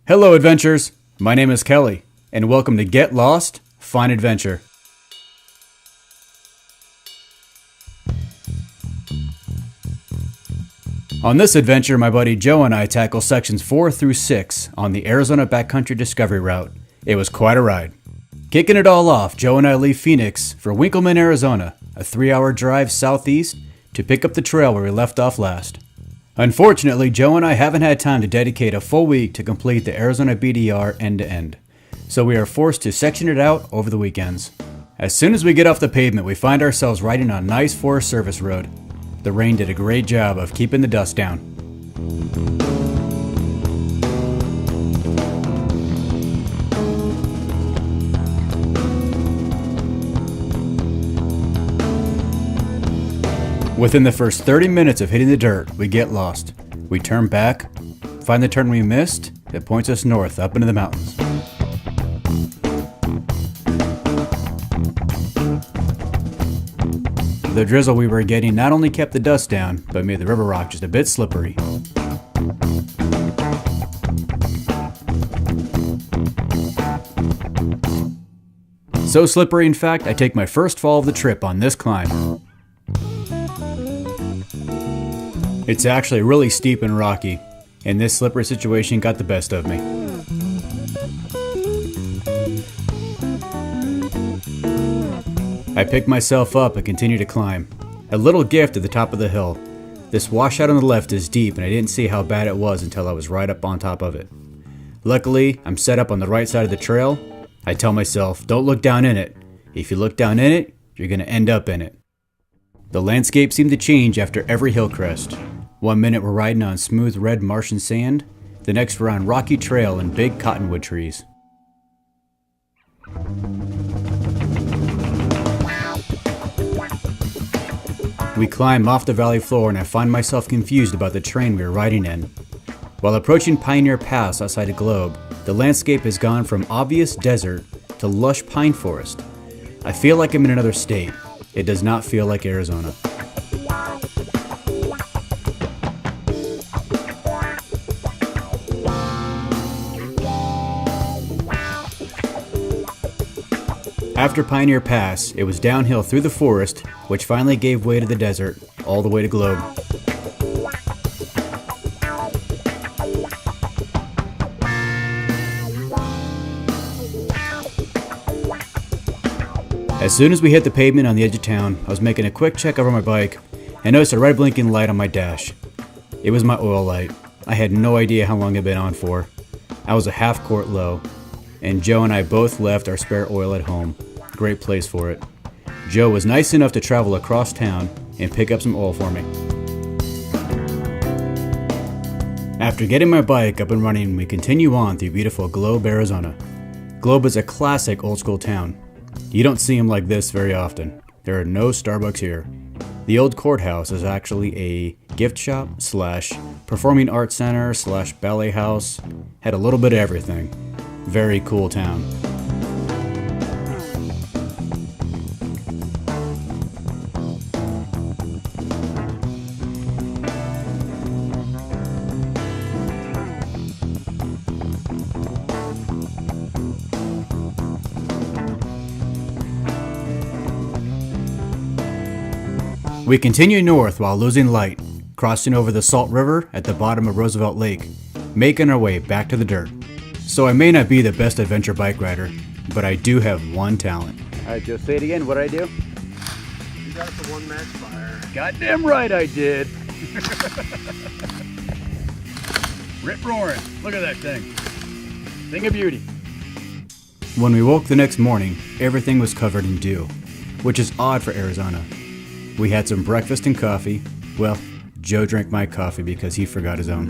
Hello, adventurers! My name is Kelly, and welcome to Get Lost, Find Adventure. On this adventure, my buddy Joe and I tackle sections 4 through 6 on the Arizona Backcountry Discovery Route. It was quite a ride. Kicking it all off, Joe and I leave Phoenix for Winkleman, Arizona, a 3-hour drive southeast to pick up the trail where we left off last. Unfortunately, Joe and I haven't had time to dedicate a full week to complete the Arizona BDR end-to-end, so we are forced to section it out over the weekends. As soon as we get off the pavement, we find ourselves riding on a nice Forest Service road. The rain did a great job of keeping the dust down. Within the first 30 minutes of hitting the dirt, we get lost. We turn back, find the turn we missed that points us north up into the mountains. The drizzle we were getting not only kept the dust down, but made the river rock just a bit slippery. So slippery, in fact, I take my first fall of the trip on this climb. It's actually really steep and rocky, and this slippery situation got the best of me. I pick myself up and continue to climb. A little gift at the top of the hill. This washout on the left is deep, and I didn't see how bad it was until I was right up on top of it. Luckily, I'm set up on the right side of the trail. I tell myself, don't look down in it. If you look down in it, you're going to end up in it. The landscape seemed to change after every hill crest. 1 minute we're riding on smooth red Martian sand, the next we're on rocky trail and big cottonwood trees. We climb off the valley floor and I find myself confused about the terrain we were riding in. While approaching Pioneer Pass outside of Globe, the landscape has gone from obvious desert to lush pine forest. I feel like I'm in another state. It does not feel like Arizona. After Pioneer Pass, it was downhill through the forest, which finally gave way to the desert, all the way to Globe. As soon as we hit the pavement on the edge of town, I was making a quick check over my bike and noticed a red blinking light on my dash. It was my oil light. I had no idea how long it had been on for. I was a half quart low, and Joe and I both left our spare oil at home. Great place for it. Joe was nice enough to travel across town and pick up some oil for me. After getting my bike up and running, we continue on through beautiful Globe, Arizona. Globe is a classic old school town. You don't see them like this very often. There are no Starbucks here. The old courthouse is actually a gift shop / performing arts center / ballet house. Had a little bit of everything. Very cool town. We continue north while losing light, crossing over the Salt River at the bottom of Roosevelt Lake, making our way back to the dirt. So I may not be the best adventure bike rider, but I do have one talent. Alright, Joe, say it again. What'd I do? You got the one match fire. Goddamn right I did. Rip roaring. Look at that thing. Thing of beauty. When we woke the next morning, everything was covered in dew, which is odd for Arizona. We had some breakfast and coffee. Well, Joe drank my coffee because he forgot his own.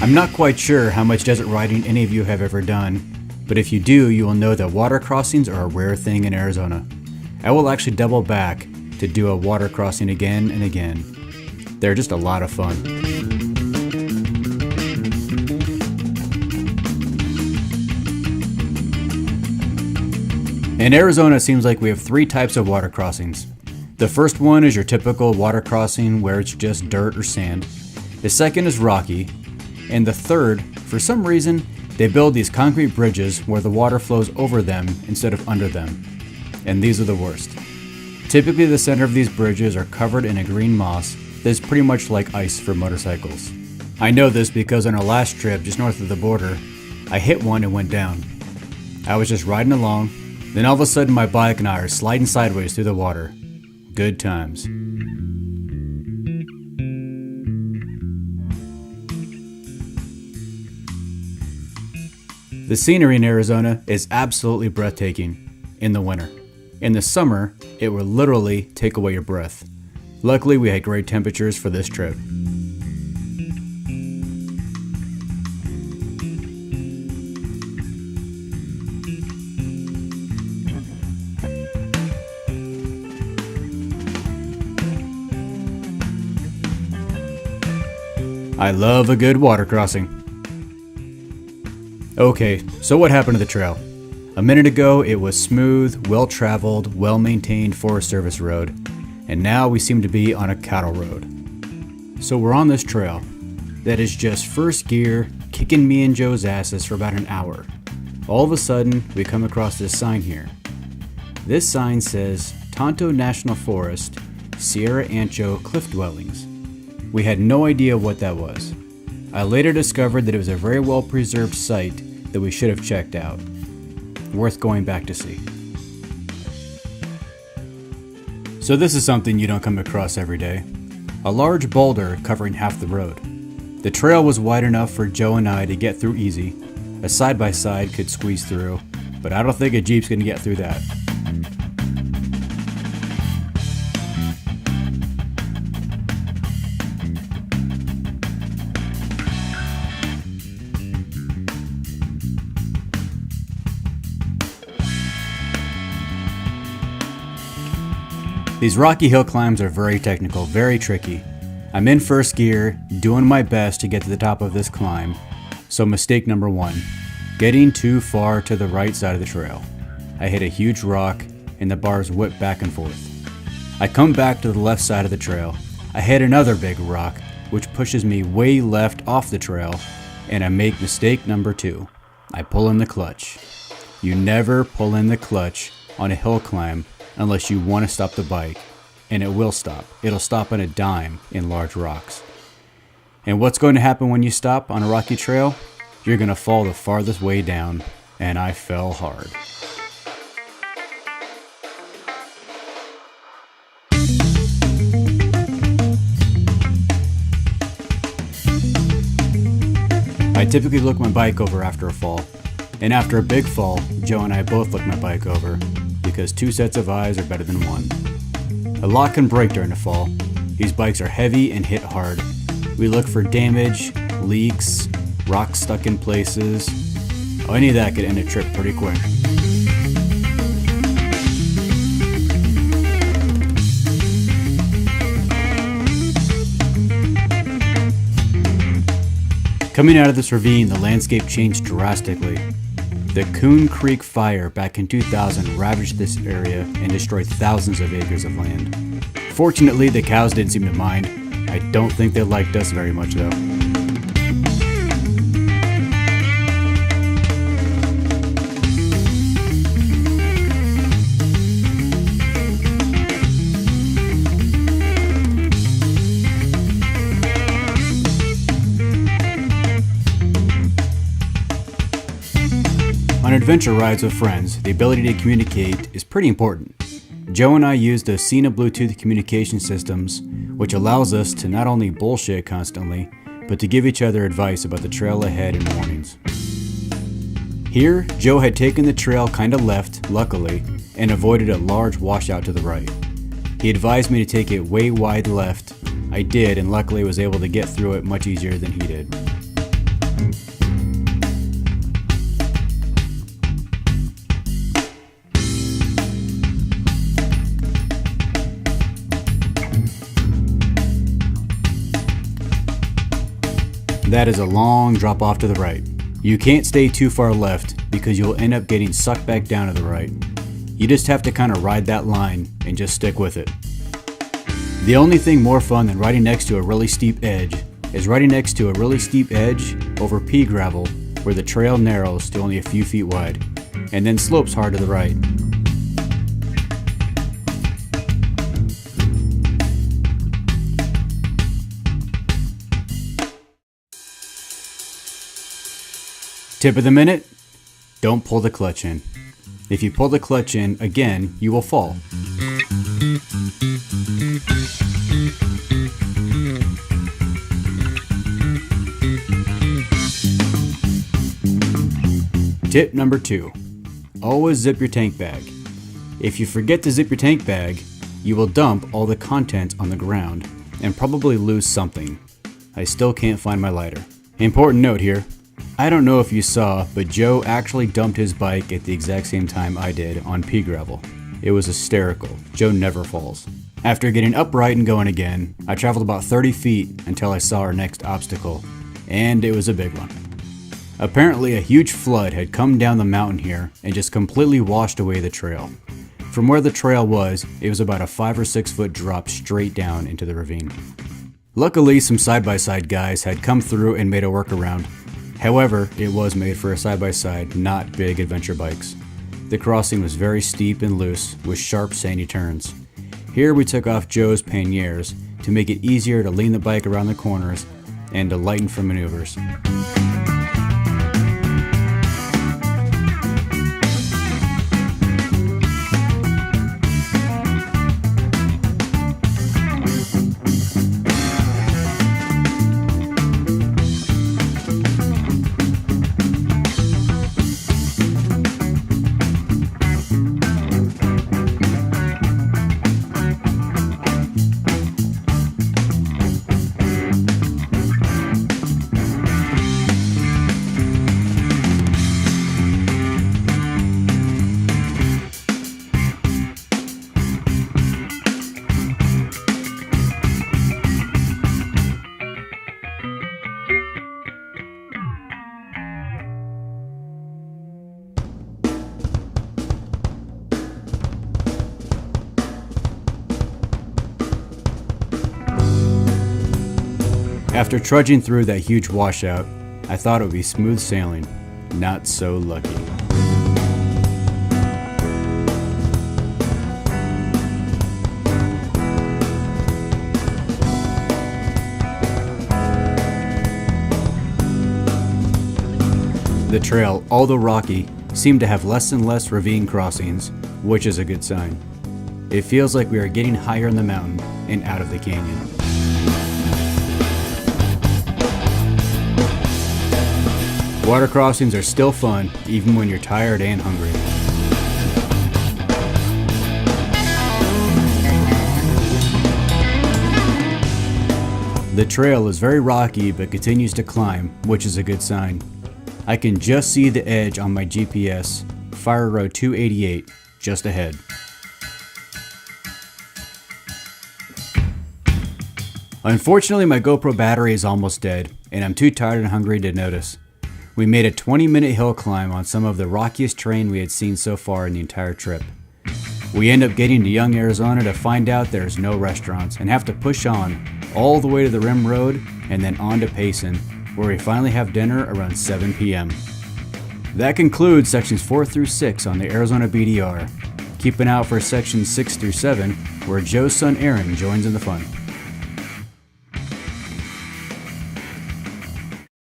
I'm not quite sure how much desert riding any of you have ever done, but if you do, you will know that water crossings are a rare thing in Arizona. I will actually double back to do a water crossing again and again. They're just a lot of fun. In Arizona, it seems like we have 3 types of water crossings. The first one is your typical water crossing where it's just dirt or sand. The second is rocky. And the third, for some reason, they build these concrete bridges where the water flows over them instead of under them. And these are the worst. Typically, the center of these bridges are covered in a green moss that's pretty much like ice for motorcycles. I know this because on our last trip just north of the border, I hit one and went down. I was just riding along, then all of a sudden my bike and I are sliding sideways through the water. Good times. The scenery in Arizona is absolutely breathtaking in the winter. In the summer, it will literally take away your breath. Luckily, we had great temperatures for this trip. I love a good water crossing. Okay, so what happened to the trail? A minute ago, it was smooth, well-traveled, well-maintained Forest Service road, and now we seem to be on a cattle road. So we're on this trail that is just first gear, kicking me and Joe's asses for about an hour. All of a sudden, we come across this sign here. This sign says, Tonto National Forest, Sierra Ancho Cliff Dwellings. We had no idea what that was. I later discovered that it was a very well preserved site that we should have checked out. Worth going back to see. So this is something you don't come across every day. A large boulder covering half the road. The trail was wide enough for Joe and I to get through easy. A side-by-side could squeeze through, but I don't think a Jeep's gonna get through that. These rocky hill climbs are very technical, very tricky. I'm in first gear, doing my best to get to the top of this climb. So mistake number 1, getting too far to the right side of the trail. I hit a huge rock and the bars whip back and forth. I come back to the left side of the trail. I hit another big rock, which pushes me way left off the trail, and I make mistake number 2. I pull in the clutch. You never pull in the clutch on a hill climb unless you want to stop the bike, and it will stop. It'll stop on a dime in large rocks. And what's going to happen when you stop on a rocky trail? You're going to fall the farthest way down, and I fell hard. I typically look my bike over after a fall, and after a big fall, Joe and I both look my bike over, because 2 sets of eyes are better than 1. A lot can break during a fall. These bikes are heavy and hit hard. We look for damage, leaks, rocks stuck in places. Any of that could end a trip pretty quick. Coming out of this ravine, the landscape changed drastically. The Coon Creek fire back in 2000 ravaged this area and destroyed thousands of acres of land. Fortunately, the cows didn't seem to mind. I don't think they liked us very much though. On adventure rides with friends, the ability to communicate is pretty important. Joe and I use the Cena Bluetooth communication systems, which allows us to not only bullshit constantly, but to give each other advice about the trail ahead and warnings. Here, Joe had taken the trail kinda left, luckily, and avoided a large washout to the right. He advised me to take it way wide left. I did, and luckily was able to get through it much easier than he did. That is a long drop off to the right. You can't stay too far left because you'll end up getting sucked back down to the right. You just have to kind of ride that line and just stick with it. The only thing more fun than riding next to a really steep edge is riding next to a really steep edge over pea gravel where the trail narrows to only a few feet wide and then slopes hard to the right. Tip of the minute, don't pull the clutch in. If you pull the clutch in again, you will fall. Tip number 2, always zip your tank bag. If you forget to zip your tank bag, you will dump all the contents on the ground and probably lose something. I still can't find my lighter. Important note here, I don't know if you saw, but Joe actually dumped his bike at the exact same time I did on pea gravel. It was hysterical. Joe never falls. After getting upright and going again, I traveled about 30 feet until I saw our next obstacle, and it was a big one. Apparently a huge flood had come down the mountain here and just completely washed away the trail. From where the trail was, it was about a 5 or 6 foot drop straight down into the ravine. Luckily, some side-by-side guys had come through and made a workaround. However, it was made for a side-by-side, not big adventure bikes. The crossing was very steep and loose, with sharp sandy turns. Here we took off Joe's panniers to make it easier to lean the bike around the corners and to lighten for maneuvers. After trudging through that huge washout, I thought it would be smooth sailing. Not so lucky. The trail, although rocky, seemed to have less and less ravine crossings, which is a good sign. It feels like we are getting higher in the mountain and out of the canyon. Water crossings are still fun, even when you're tired and hungry. The trail is very rocky but continues to climb, which is a good sign. I can just see the edge on my GPS, Fire Road 288, just ahead. Unfortunately, my GoPro battery is almost dead, and I'm too tired and hungry to notice. We made a 20-minute hill climb on some of the rockiest terrain we had seen so far in the entire trip. We end up getting to Young, Arizona to find out there's no restaurants and have to push on all the way to the Rim Road and then on to Payson, where we finally have dinner around 7 p.m. That concludes sections 4 through 6 on the Arizona BDR. Keep an eye out for sections 6 through 7, where Joe's son Aaron joins in the fun.